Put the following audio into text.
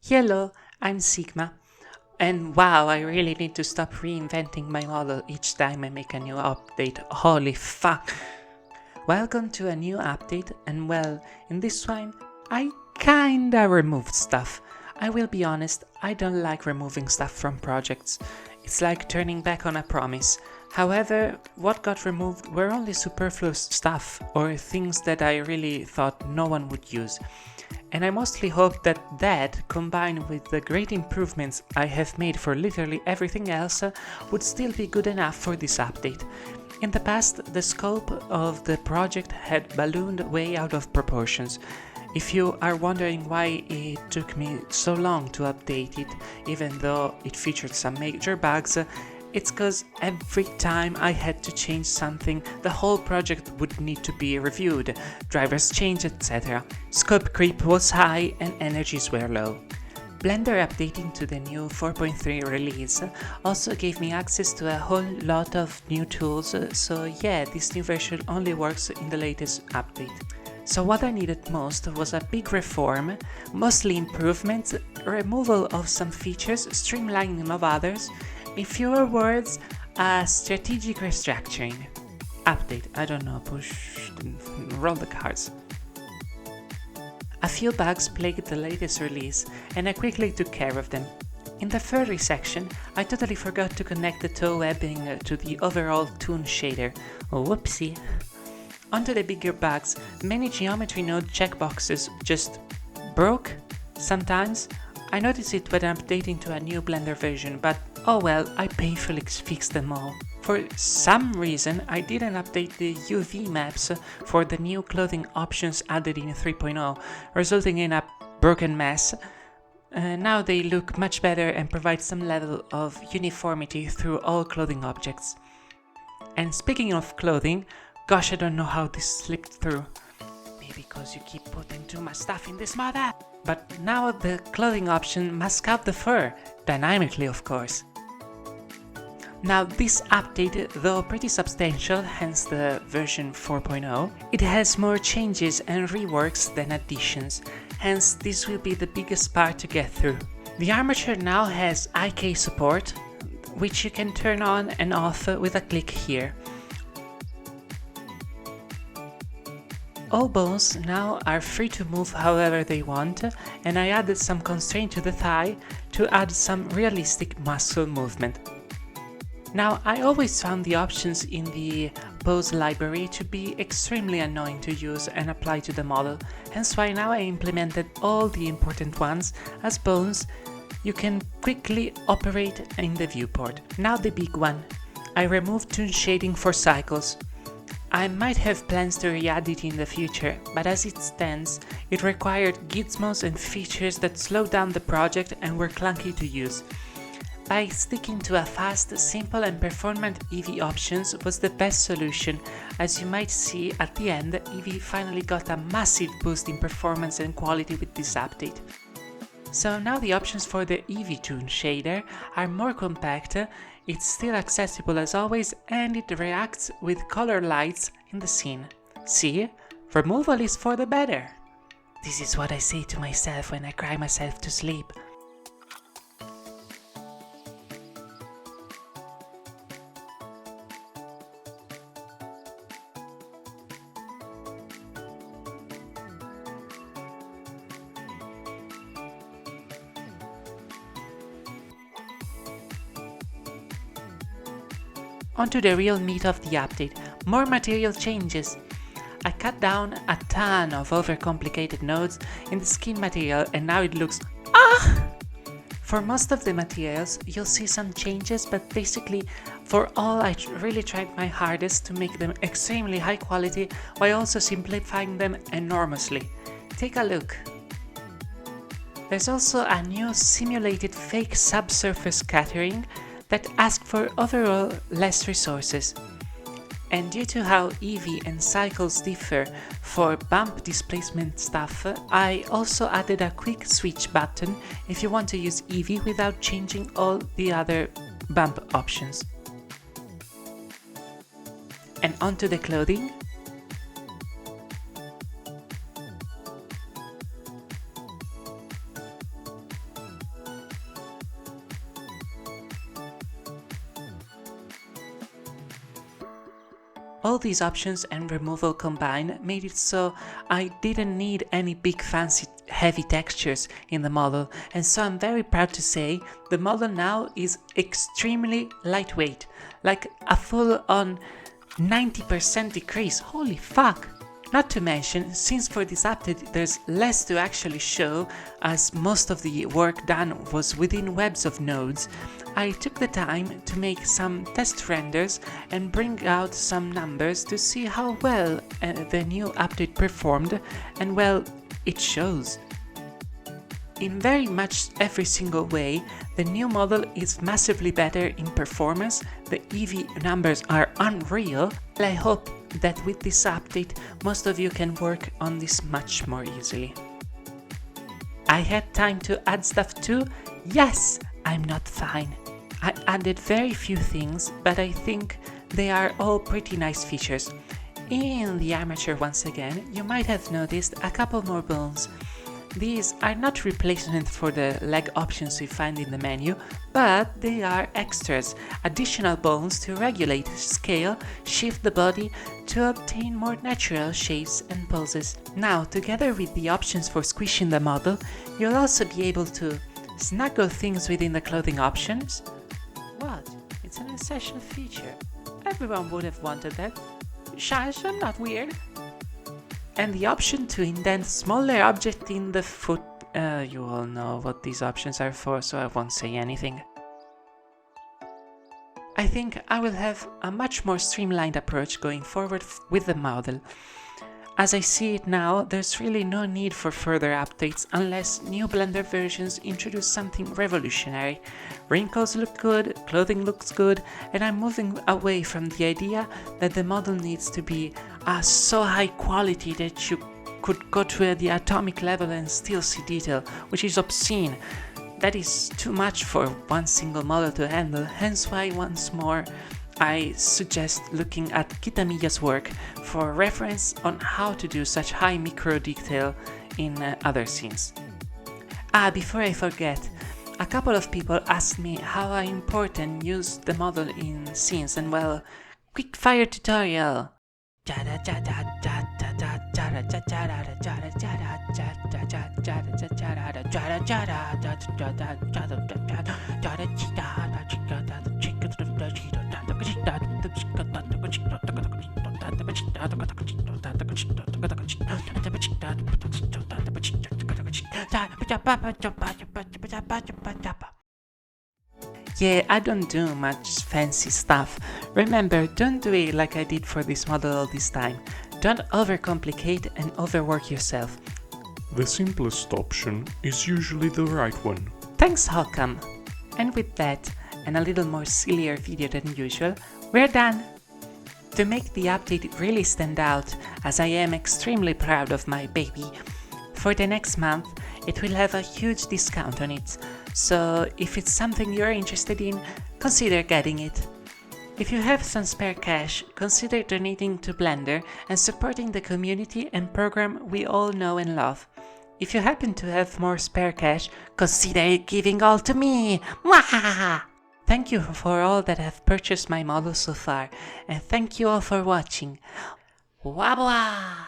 Hello, I'm Sigma, and wow, I really need to stop reinventing my model each time I make a new update. Holy fuck! Welcome to a new update, and well, in this one, I kinda removed stuff. I will be honest, I don't like removing stuff from projects. It's like turning back on a promise. However, what got removed were only superfluous stuff, or things that I really thought no one would use. And I mostly hope that combined with the great improvements I have made for literally everything else, would still be good enough for this update. In the past, the scope of the project had ballooned way out of proportions. If you are wondering why it took me so long to update it, even though it featured some major bugs, it's cause every time I had to change something, the whole project would need to be reviewed, drivers change, etc. Scope creep was high and energies were low. Blender updating to the new 4.3 release also gave me access to a whole lot of new tools, so yeah, this new version only works in the latest update. So what I needed most was a big reform, mostly improvements, removal of some features, streamlining of others, in fewer words, a strategic restructuring. Update, I don't know, roll the cards. A few bugs plagued the latest release, and I quickly took care of them. In the furry section, I totally forgot to connect the toe webbing to the overall toon shader. Whoopsie. Onto the bigger bugs, many geometry node checkboxes just broke. Sometimes I notice it when I'm updating to a new Blender version, but oh well, I painfully fixed them all. For some reason, I didn't update the UV maps for the new clothing options added in 3.0, resulting in a broken mess. Now they look much better and provide some level of uniformity through all clothing objects. And speaking of clothing, gosh, I don't know how this slipped through. Maybe because you keep putting too much stuff in this mod app. But now the clothing option masks out the fur, dynamically of course. Now this update, though pretty substantial, hence the version 4.0, it has more changes and reworks than additions, hence this will be the biggest part to get through. The armature now has IK support, which you can turn on and off with a click here. All bones now are free to move however they want, and I added some constraint to the thigh to add some realistic muscle movement. Now, I always found the options in the pose library to be extremely annoying to use and apply to the model, hence why now I implemented all the important ones as bones you can quickly operate in the viewport. Now the big one. I removed toon shading for cycles. I might have plans to re-add it in the future, but as it stands, it required gizmos and features that slowed down the project and were clunky to use. By sticking to a fast, simple and performant Eevee options was the best solution. As you might see at the end, Eevee finally got a massive boost in performance and quality with this update. So now the options for the Eevee toon shader are more compact, it's still accessible as always, and it reacts with color lights in the scene. See? Removal is for the better. This is what I say to myself when I cry myself to sleep. Onto the real meat of the update, more material changes. I cut down a ton of overcomplicated nodes in the skin material and now it looks For most of the materials you'll see some changes, but basically for all I really tried my hardest to make them extremely high quality while also simplifying them enormously. Take a look. There's also a new simulated fake subsurface scattering that ask for overall less resources. And due to how Eevee and cycles differ for bump displacement stuff, I also added a quick switch button if you want to use Eevee without changing all the other bump options. And onto the clothing. All these options and removal combined made it so I didn't need any big fancy heavy textures in the model, and so I'm very proud to say the model now is extremely lightweight, like a full-on 90% decrease. Holy fuck! Not to mention, since for this update there's less to actually show, as most of the work done was within webs of nodes, I took the time to make some test renders and bring out some numbers to see how well the new update performed, and well, it shows. In very much every single way, the new model is massively better in performance, the EV numbers are unreal, and I hope that with this update most of you can work on this much more easily. I had time to add stuff too? Yes! I'm not fine. I added very few things, but I think they are all pretty nice features. In the armature once again, you might have noticed a couple more bones. These are not replacement for the leg options you find in the menu, but they are extras, additional bones to regulate scale, shift the body to obtain more natural shapes and poses. Now, together with the options for squishing the model, you'll also be able to snuggle things within the clothing options. What? It's an essential feature. Everyone would have wanted that. Shush, I'm not weird. And the option to indent smaller object in the foot. You all know what these options are for, so I won't say anything. I think I will have a much more streamlined approach going forward with the model. As I see it now, there's really no need for further updates unless new Blender versions introduce something revolutionary. Wrinkles look good, clothing looks good, and I'm moving away from the idea that the model needs to be so high quality that you could go to the atomic level and still see detail, which is obscene. That is too much for one single model to handle, hence why once more I suggest looking at Kitamiya's work for reference on how to do such high micro detail in other scenes. Before I forget, a couple of people asked me how I import and use the model in scenes, and well, quick fire tutorial! Yeah, I don't do much fancy stuff. Remember, don't do it like I did for this model all this time. Don't overcomplicate and overwork yourself. The simplest option is usually the right one. Thanks, Holcomb. And with that, and a little more sillier video than usual, we're done! To make the update really stand out, as I am extremely proud of my baby, for the next month it will have a huge discount on it, so if it's something you're interested in, consider getting it. If you have some spare cash, consider donating to Blender and supporting the community and program we all know and love. If you happen to have more spare cash, consider giving all to me! Mwahaha! Thank you for all that have purchased my model so far, and thank you all for watching. Wabwa!